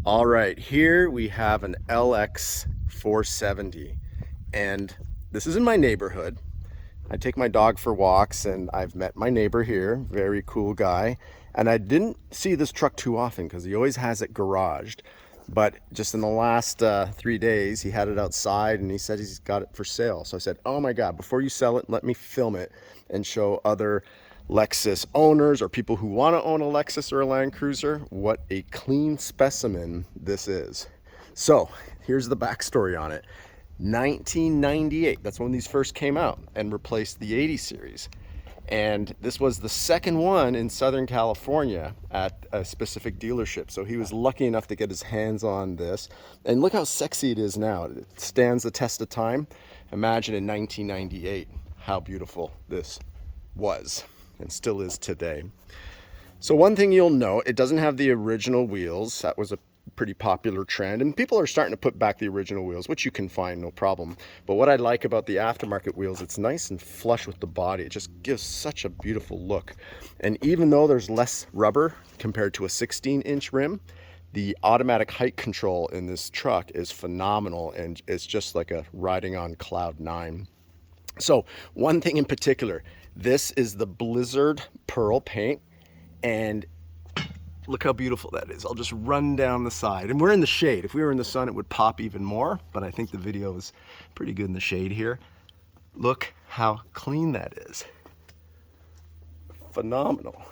All right, here we have an LX470, and this is in my neighborhood. I take my dog for walks, and I've met my neighbor here, very cool guy, and I didn't see this truck too often because he always has it garaged. But just in the last 3 days, he had it outside and he said he's got it for sale. So I said, oh my God, before you sell it, let me film it and show other Lexus owners or people who want to own a Lexus or a Land Cruiser what a clean specimen this is. So here's the backstory on it. 1998, that's when these first came out and replaced the 80 series. And this was the second one in Southern California at a specific dealership. So he was lucky enough to get his hands on this. And look how sexy it is now. It stands the test of time. Imagine in 1998 how beautiful this was and still is today. So one thing you'll note, it doesn't have the original wheels. That was a pretty popular trend, and people are starting to put back the original wheels, which you can find no problem. But what I like about the aftermarket wheels, it's nice and flush with the body. It just gives such a beautiful look. And even though there's less rubber compared to a 16-inch rim, the automatic height control in this truck is phenomenal, and it's just like a riding on cloud nine. So one thing in particular, this is the Blizzard Pearl paint, and look how beautiful that is. I'll just run down the side, and we're in the shade. If we were in the sun, it would pop even more, but I think the video is pretty good in the shade here. Look how clean that is. Phenomenal.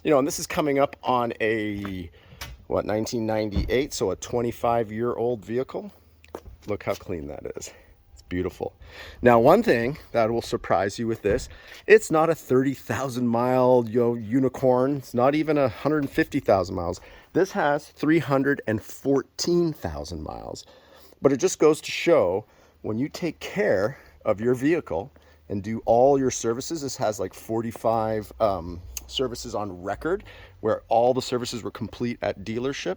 You know, and this is coming up on a, 1998, so a 25-year-old vehicle. Look how clean that is. Beautiful. Now, one thing that will surprise you with this, it's not a 30,000 mile unicorn. It's not even 150,000 miles. This has 314,000 miles. But it just goes to show, when you take care of your vehicle and do all your services, this has like 45 services on record, where all the services were complete at dealership.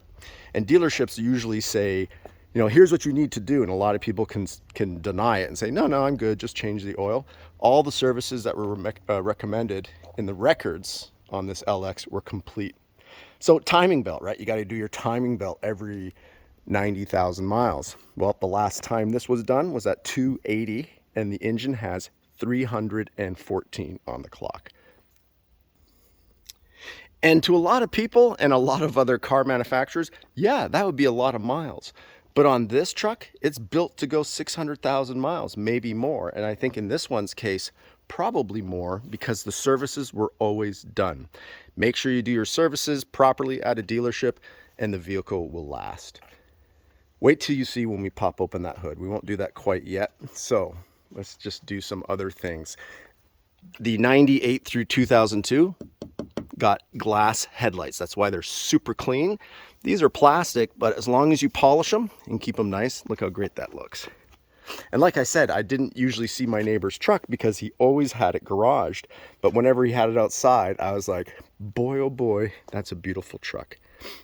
And dealerships usually say, you know, here's what you need to do. And a lot of people can deny it and say, no, I'm good, just change the oil. All the services that were recommended in the records on this LX were complete. So timing belt, right? You got to do your timing belt every 90,000 miles. Well, the last time this was done was at 280, and the engine has 314 on the clock. And to a lot of people and a lot of other car manufacturers, yeah, that would be a lot of miles. But on this truck, it's built to go 600,000 miles, maybe more. And I think in this one's case, probably more, because the services were always done. Make sure you do your services properly at a dealership, and the vehicle will last. Wait till you see when we pop open that hood. We won't do that quite yet. So let's just do some other things. The 98 through 2002 got glass headlights. That's why they're super clean. These are plastic, but as long as you polish them and keep them nice, look how great that looks. And like I said, I didn't usually see my neighbor's truck because he always had it garaged. But whenever he had it outside, I was like, boy, oh boy, that's a beautiful truck.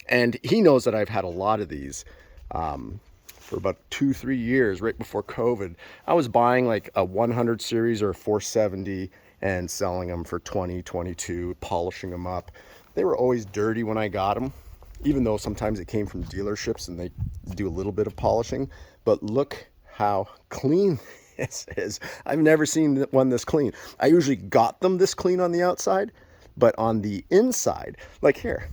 And he knows that I've had a lot of these for about 2-3 years, right before COVID. I was buying like a 100 series or a 470 and selling them for 20, 22, polishing them up. They were always dirty when I got them, even though sometimes it came from dealerships and they do a little bit of polishing. But look how clean this is. I've never seen one this clean. I usually got them this clean on the outside, but on the inside, like here,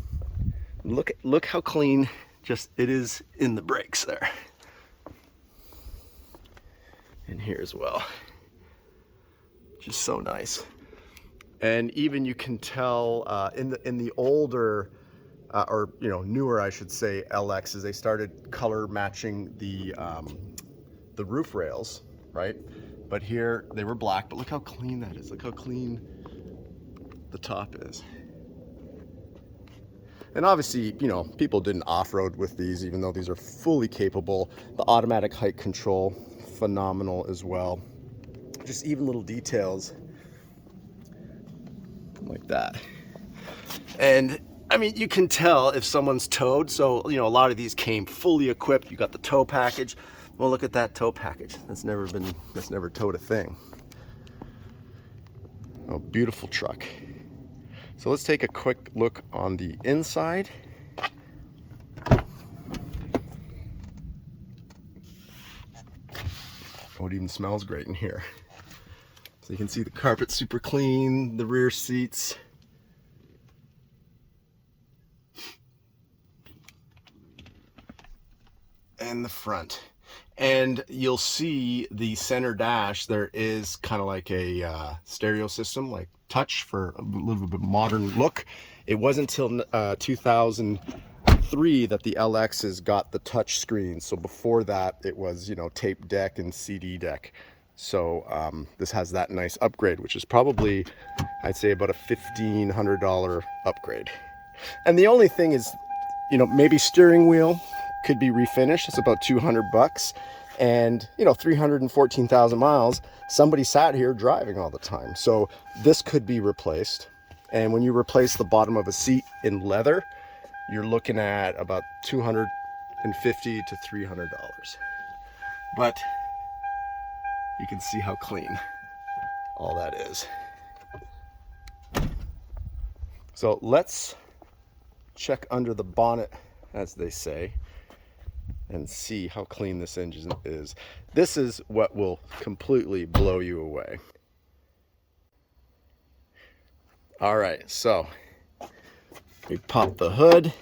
look how clean just it is in the brakes there. And here as well. Just so nice. And even you can tell in the older or newer, I should say, LXs, they started color matching the roof rails, right? But here they were black. But look how clean that is. Look how clean the top is. And obviously, people didn't off-road with these, even though these are fully capable. The automatic height control, phenomenal as well. Just even little details like that. And I mean, you can tell if someone's towed. So, a lot of these came fully equipped. You got the tow package. Well, look at that tow package. That's never towed a thing. Oh, beautiful truck. So let's take a quick look on the inside. Oh, it even smells great in here. So you can see the carpet super clean, the rear seats. And the front. And you'll see the center dash, there is kind of like a stereo system, like touch for a little bit modern look. It wasn't until 2003 that the LXs got the touch screen. So before that, it was, you know, tape deck and CD deck. So this has that nice upgrade, which is probably, I'd say, about a $1,500 upgrade. And the only thing is, you know, maybe steering wheel could be refinished. It's about 200 bucks. And, you know, 314,000 miles, somebody sat here driving all the time. So this could be replaced. And when you replace the bottom of a seat in leather, you're looking at about $250 to $300. But you can see how clean all that is. So let's check under the bonnet, as they say, and see how clean this engine is. This is what will completely blow you away. All right, so we pop the hood.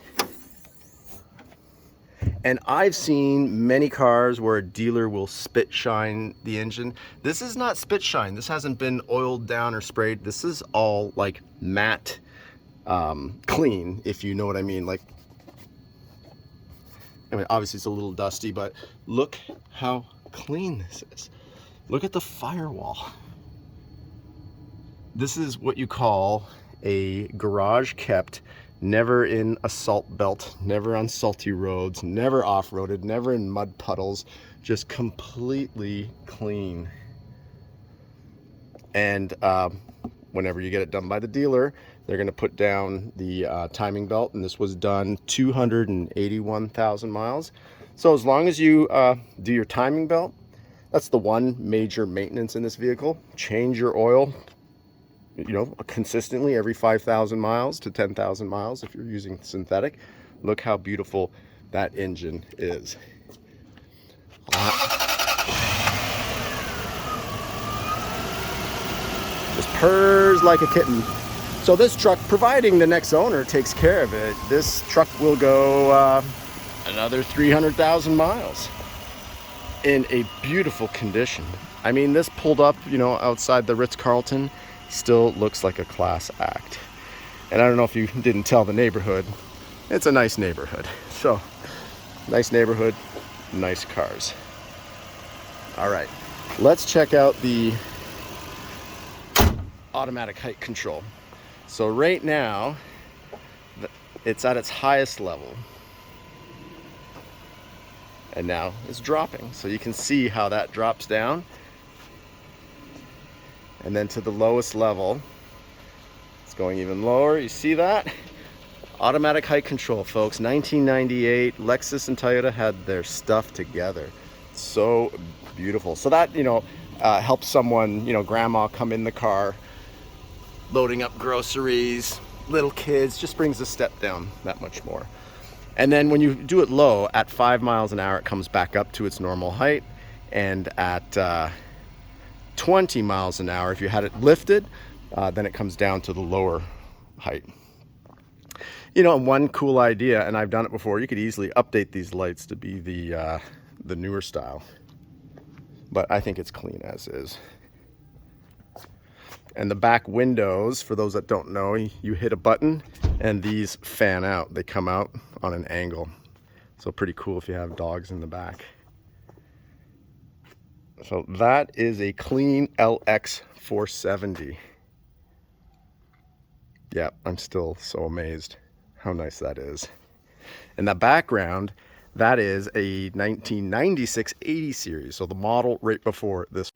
And I've seen many cars where a dealer will spit shine the engine. This is not spit shine. This hasn't been oiled down or sprayed. This is all like matte clean, if you know what I mean. Like, I mean, obviously it's a little dusty, but look how clean this is. Look at the firewall. This is what you call a garage kept, never in a salt belt, never on salty roads, never off-roaded, never in mud puddles, just completely clean. And whenever you get it done by the dealer, they're going to put down the timing belt, and this was done 281,000 miles. So as long as you do your timing belt, that's the one major maintenance in this vehicle. Change your oil, you know, consistently every 5,000 miles to 10,000 miles if you're using synthetic. Look how beautiful that engine is. Just purrs like a kitten. So this truck, providing the next owner takes care of it, this truck will go another 300,000 miles in a beautiful condition. I mean, this pulled up, you know, outside the Ritz-Carlton, still looks like a class act. And I don't know if you didn't tell the neighborhood, it's a nice neighborhood. So, nice neighborhood, nice cars. All right, let's check out the automatic height control. So right now, it's at its highest level. And now it's dropping. So you can see how that drops down. And then to the lowest level, it's going even lower. You see that? Automatic height control, folks. 1998, Lexus and Toyota had their stuff together. So beautiful. So that, you know, helps someone, you know, grandma come in the car, loading up groceries, little kids, just brings the step down that much more. And then when you do it low, at 5 miles an hour, it comes back up to its normal height. And at 20 miles an hour, if you had it lifted, then it comes down to the lower height. You know, one cool idea, and I've done it before, you could easily update these lights to be the newer style. But I think it's clean as is. And the back windows, for those that don't know, you hit a button and these fan out. They come out on an angle. So pretty cool if you have dogs in the back. So that is a clean LX470. Yeah, I'm still so amazed how nice that is. In the background, that is a 1996 80 series. So the model right before this.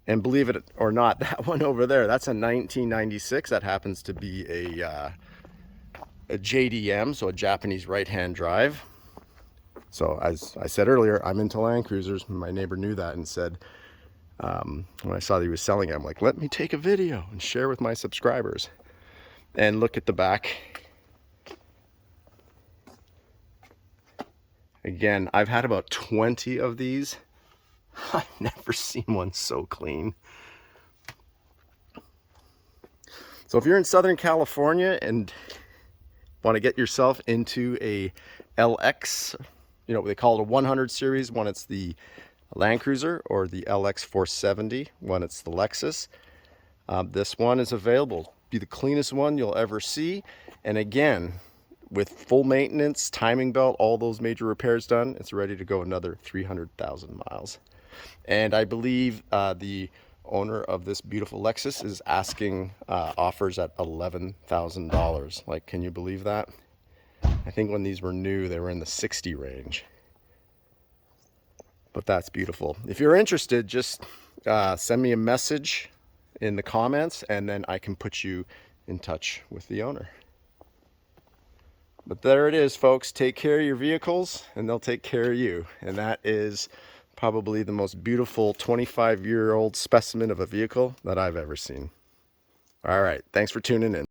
And believe it or not, that one over there, that's a 1996. That happens to be a JDM, so a Japanese right-hand drive. So as I said earlier, I'm into Land Cruisers. My neighbor knew that and said, when I saw that he was selling it, I'm like, let me take a video and share with my subscribers. And look at the back. Again, I've had about 20 of these. I've never seen one so clean. So if you're in Southern California and want to get yourself into a LX, you know, they call it a 100 series, one it's the Land Cruiser, or the LX470, one it's the Lexus. This one is available. Be the cleanest one you'll ever see. And again, with full maintenance, timing belt, all those major repairs done, it's ready to go another 300,000 miles. And I believe the owner of this beautiful Lexus is asking offers at $11,000. Like, can you believe that? I think when these were new, they were in the 60 range. But that's beautiful. If you're interested, just send me a message in the comments, and then I can put you in touch with the owner. But there it is, folks. Take care of your vehicles and they'll take care of you. And that is probably the most beautiful 25-year-old specimen of a vehicle that I've ever seen. All right, thanks for tuning in.